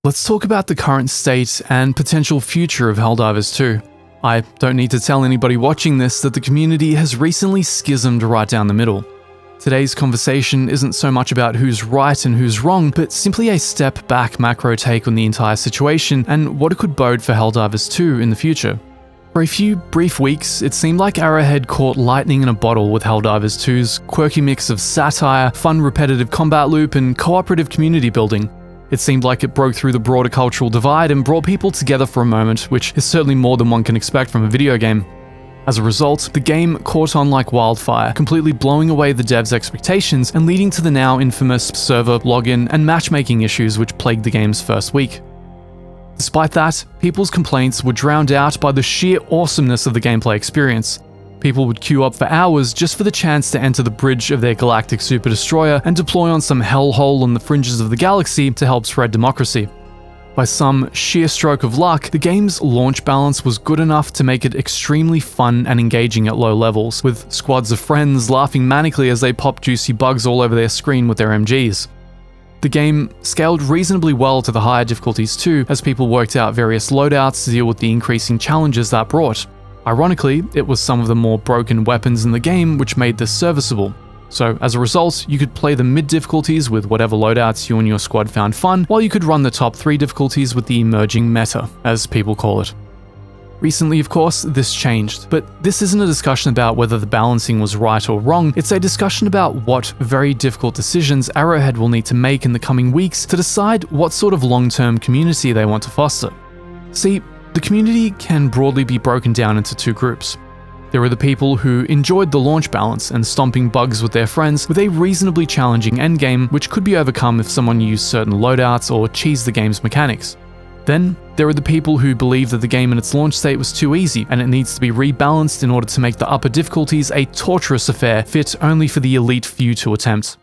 Let's talk about the current state and potential future of Helldivers 2. I don't need to tell anybody watching this that the community has recently schismed right down the middle. Today's conversation isn't so much about who's right and who's wrong, but simply a step back macro take on the entire situation and what it could bode for Helldivers 2 in the future. For a few brief weeks, it seemed like Arrowhead caught lightning in a bottle with Helldivers 2's quirky mix of satire, fun repetitive combat loop, and cooperative community building. It seemed like it broke through the broader cultural divide and brought people together for a moment, which is certainly more than one can expect from a video game. As a result, the game caught on like wildfire, completely blowing away the devs' expectations and leading to the now infamous server login and matchmaking issues which plagued the game's first week. Despite that, people's complaints were drowned out by the sheer awesomeness of the gameplay experience. People would queue up for hours just for the chance to enter the bridge of their galactic super destroyer and deploy on some hellhole on the fringes of the galaxy to help spread democracy. By some sheer stroke of luck, the game's launch balance was good enough to make it extremely fun and engaging at low levels, with squads of friends laughing manically as they pop juicy bugs all over their screen with their MGs. The game scaled reasonably well to the higher difficulties too, as people worked out various loadouts to deal with the increasing challenges that brought. Ironically, it was some of the more broken weapons in the game which made this serviceable. So as a result, you could play the mid difficulties with whatever loadouts you and your squad found fun, while you could run the top 3 difficulties with the emerging meta, as people call it. Recently, of course, this changed, but this isn't a discussion about whether the balancing was right or wrong, it's a discussion about what very difficult decisions Arrowhead will need to make in the coming weeks to decide what sort of long-term community they want to foster. See, the community can broadly be broken down into 2 groups. There are the people who enjoyed the launch balance and stomping bugs with their friends with a reasonably challenging endgame which could be overcome if someone used certain loadouts or cheesed the game's mechanics. Then, there are the people who believe that the game in its launch state was too easy and it needs to be rebalanced in order to make the upper difficulties a torturous affair fit only for the elite few to attempt.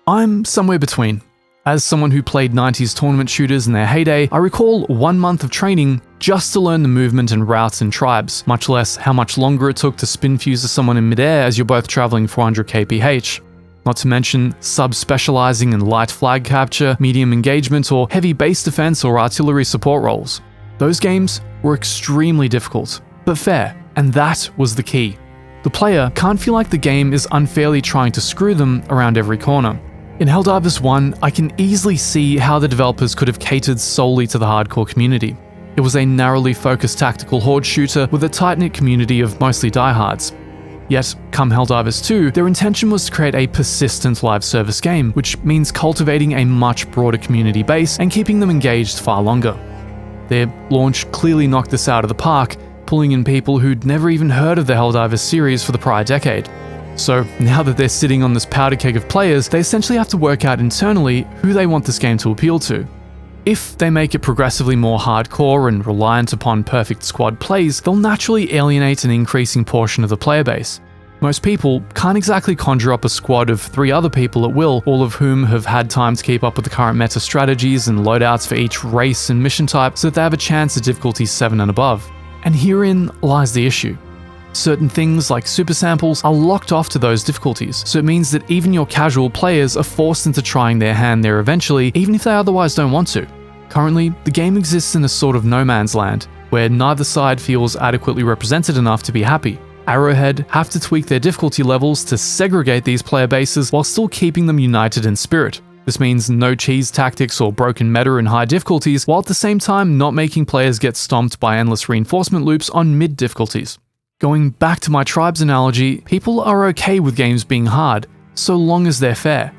I'm somewhere between. As someone who played 90s tournament shooters in their heyday, I recall 1 month of training just to learn the movement and routes and tribes, much less how much longer it took to spin fuse to someone in midair as you're both traveling 400 kph. Not to mention sub-specializing in light flag capture, medium engagement, or heavy base defense or artillery support roles. Those games were extremely difficult, but fair, and that was the key. The player can't feel like the game is unfairly trying to screw them around every corner. In Helldivers 1, I can easily see how the developers could have catered solely to the hardcore community. It was a narrowly focused tactical horde shooter with a tight-knit community of mostly diehards. Yet, come Helldivers 2, their intention was to create a persistent live service game, which means cultivating a much broader community base and keeping them engaged far longer. Their launch clearly knocked this out of the park, pulling in people who'd never even heard of the Helldivers series for the prior decade. So now that they're sitting on this powder keg of players, they essentially have to work out internally who they want this game to appeal to. If they make it progressively more hardcore and reliant upon perfect squad plays, they'll naturally alienate an increasing portion of the player base. Most people can't exactly conjure up a squad of 3 other people at will, all of whom have had time to keep up with the current meta strategies and loadouts for each race and mission type so that they have a chance at difficulty 7 and above. And herein lies the issue. Certain things like super samples are locked off to those difficulties, so it means that even your casual players are forced into trying their hand there eventually, even if they otherwise don't want to. Currently, the game exists in a sort of no man's land, where neither side feels adequately represented enough to be happy. Arrowhead have to tweak their difficulty levels to segregate these player bases while still keeping them united in spirit. This means no cheese tactics or broken meta in high difficulties, while at the same time not making players get stomped by endless reinforcement loops on mid difficulties. Going back to my tribes analogy, people are okay with games being hard, so long as they're fair.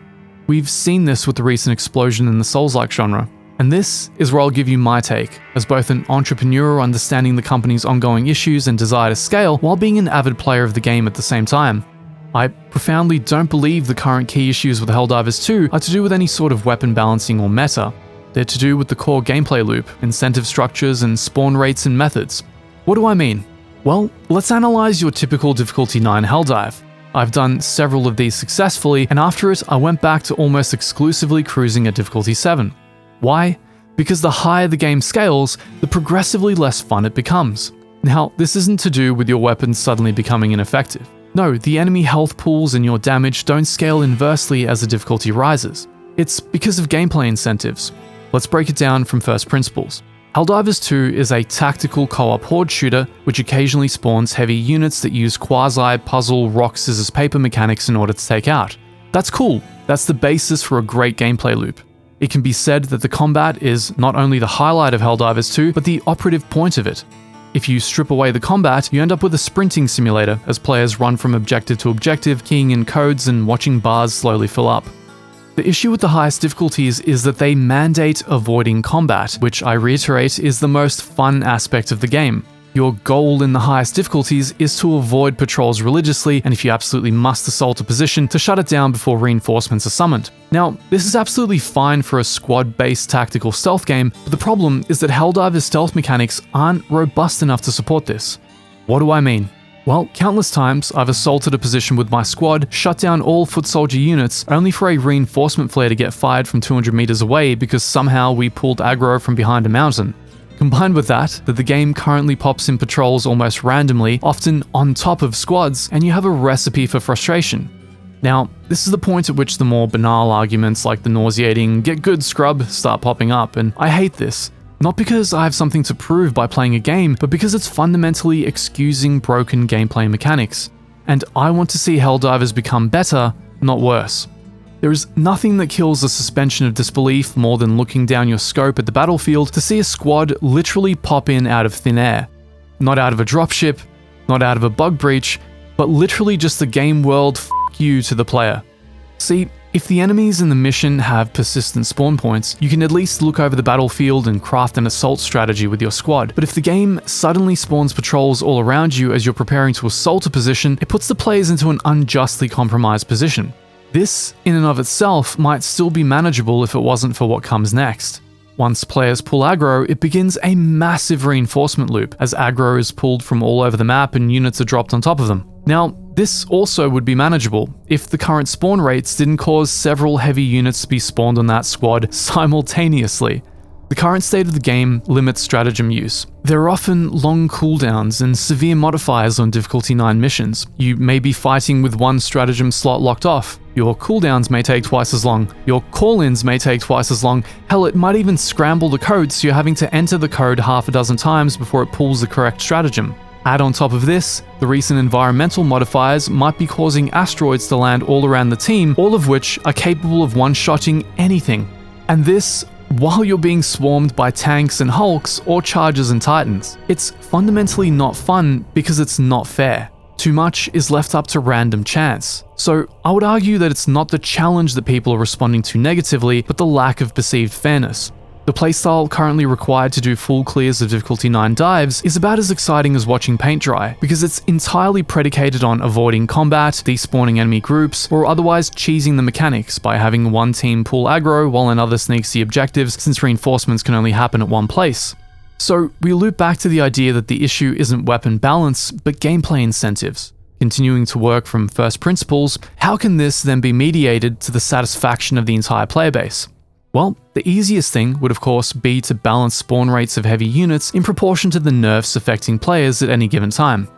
We've seen this with the recent explosion in the Souls-like genre. And this is where I'll give you my take, as both an entrepreneur understanding the company's ongoing issues and desire to scale, while being an avid player of the game at the same time. I profoundly don't believe the current key issues with Helldivers 2 are to do with any sort of weapon balancing or meta. They're to do with the core gameplay loop, incentive structures, and spawn rates and methods. What do I mean? Well, let's analyze your typical difficulty 9 Helldive. I've done several of these successfully, and after it, I went back to almost exclusively cruising at difficulty 7. Why? Because the higher the game scales, the progressively less fun it becomes. Now, this isn't to do with your weapons suddenly becoming ineffective. No, the enemy health pools and your damage don't scale inversely as the difficulty rises. It's because of gameplay incentives. Let's break it down from first principles. Helldivers 2 is a tactical co-op horde shooter which occasionally spawns heavy units that use quasi-puzzle rock scissors paper mechanics in order to take out. That's cool, that's the basis for a great gameplay loop. It can be said that the combat is not only the highlight of Helldivers 2, but the operative point of it. If you strip away the combat, you end up with a sprinting simulator as players run from objective to objective, keying in codes and watching bars slowly fill up. The issue with the highest difficulties is that they mandate avoiding combat, which I reiterate is the most fun aspect of the game. Your goal in the highest difficulties is to avoid patrols religiously, and if you absolutely must assault a position, to shut it down before reinforcements are summoned. Now, this is absolutely fine for a squad-based tactical stealth game, but the problem is that Helldivers stealth mechanics aren't robust enough to support this. What do I mean? Well, countless times I've assaulted a position with my squad, shut down all foot soldier units, only for a reinforcement flare to get fired from 200 meters away because somehow we pulled aggro from behind a mountain. Combined with that the game currently pops in patrols almost randomly, often on top of squads, and you have a recipe for frustration. Now, this is the point at which the more banal arguments like the nauseating "get good scrub" start popping up, and I hate this. Not because I have something to prove by playing a game, but because it's fundamentally excusing broken gameplay mechanics. And I want to see Helldivers become better, not worse. There is nothing that kills a suspension of disbelief more than looking down your scope at the battlefield to see a squad literally pop in out of thin air. Not out of a dropship, not out of a bug breach, but literally just the game world "f*** you" to the player. See, if the enemies in the mission have persistent spawn points, you can at least look over the battlefield and craft an assault strategy with your squad. But if the game suddenly spawns patrols all around you as you're preparing to assault a position, it puts the players into an unjustly compromised position. This, in and of itself, might still be manageable if it wasn't for what comes next. Once players pull aggro, it begins a massive reinforcement loop, as aggro is pulled from all over the map and units are dropped on top of them. Now, this also would be manageable if the current spawn rates didn't cause several heavy units to be spawned on that squad simultaneously. The current state of the game limits stratagem use. There are often long cooldowns and severe modifiers on difficulty 9 missions. You may be fighting with one stratagem slot locked off. Your cooldowns may take twice as long. Your call-ins may take twice as long. Hell, it might even scramble the code so you're having to enter the code half a dozen times before it pulls the correct stratagem. Add on top of this, the recent environmental modifiers might be causing asteroids to land all around the team, all of which are capable of one-shotting anything. And this, while you're being swarmed by tanks and hulks or chargers and titans. It's fundamentally not fun because it's not fair. Too much is left up to random chance. So I would argue that it's not the challenge that people are responding to negatively, but the lack of perceived fairness. The playstyle currently required to do full clears of difficulty 9 dives is about as exciting as watching paint dry, because it's entirely predicated on avoiding combat, despawning enemy groups, or otherwise cheesing the mechanics by having one team pull aggro while another sneaks the objectives, since reinforcements can only happen at one place. So we loop back to the idea that the issue isn't weapon balance, but gameplay incentives. Continuing to work from first principles, how can this then be mediated to the satisfaction of the entire player base? Well, the easiest thing would of course be to balance spawn rates of heavy units in proportion to the nerfs affecting players at any given time.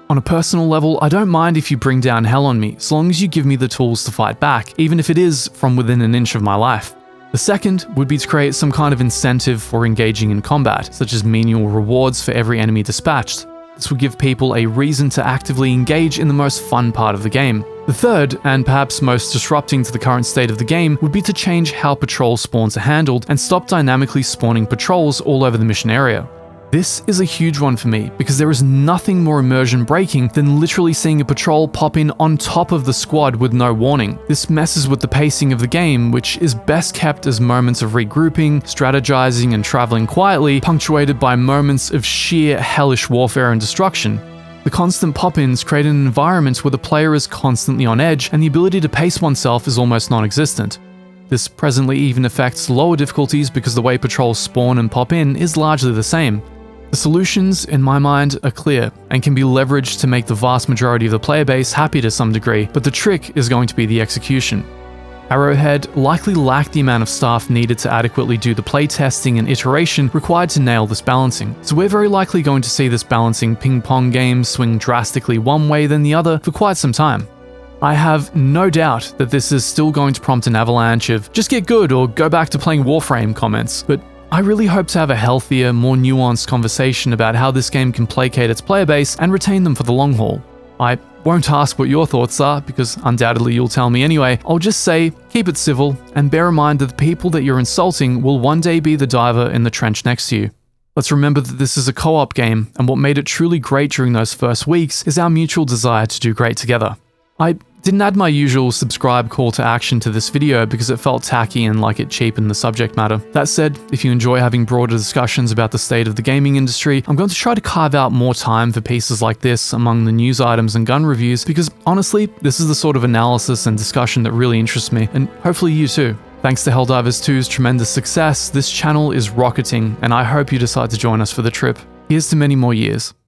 On a personal level, I don't mind if you bring down hell on me, so long as you give me the tools to fight back, even if it is from within an inch of my life. The second would be to create some kind of incentive for engaging in combat, such as menial rewards for every enemy dispatched. This would give people a reason to actively engage in the most fun part of the game. The third, and perhaps most disrupting to the current state of the game, would be to change how patrol spawns are handled and stop dynamically spawning patrols all over the mission area. This is a huge one for me, because there is nothing more immersion breaking than literally seeing a patrol pop in on top of the squad with no warning. This messes with the pacing of the game, which is best kept as moments of regrouping, strategizing, and traveling quietly, punctuated by moments of sheer hellish warfare and destruction. The constant pop-ins create an environment where the player is constantly on edge, and the ability to pace oneself is almost non-existent. This presently even affects lower difficulties because the way patrols spawn and pop in is largely the same. The solutions, in my mind, are clear and can be leveraged to make the vast majority of the player base happy to some degree, but the trick is going to be the execution. Arrowhead likely lacked the amount of staff needed to adequately do the playtesting and iteration required to nail this balancing, so we're very likely going to see this balancing ping-pong game swing drastically one way than the other for quite some time. I have no doubt that this is still going to prompt an avalanche of "just get good" or "go back to playing Warframe" comments, but I really hope to have a healthier, more nuanced conversation about how this game can placate its player base and retain them for the long haul. I won't ask what your thoughts are, because undoubtedly you'll tell me anyway. I'll just say, keep it civil, and bear in mind that the people that you're insulting will one day be the diver in the trench next to you. Let's remember that this is a co-op game, and what made it truly great during those first weeks is our mutual desire to do great together. I didn't add my usual subscribe call to action to this video because it felt tacky and like it cheapened the subject matter. That said, if you enjoy having broader discussions about the state of the gaming industry, I'm going to try to carve out more time for pieces like this among the news items and gun reviews, because honestly, this is the sort of analysis and discussion that really interests me, and hopefully you too. Thanks to Helldivers 2's tremendous success, this channel is rocketing, and I hope you decide to join us for the trip. Here's to many more years.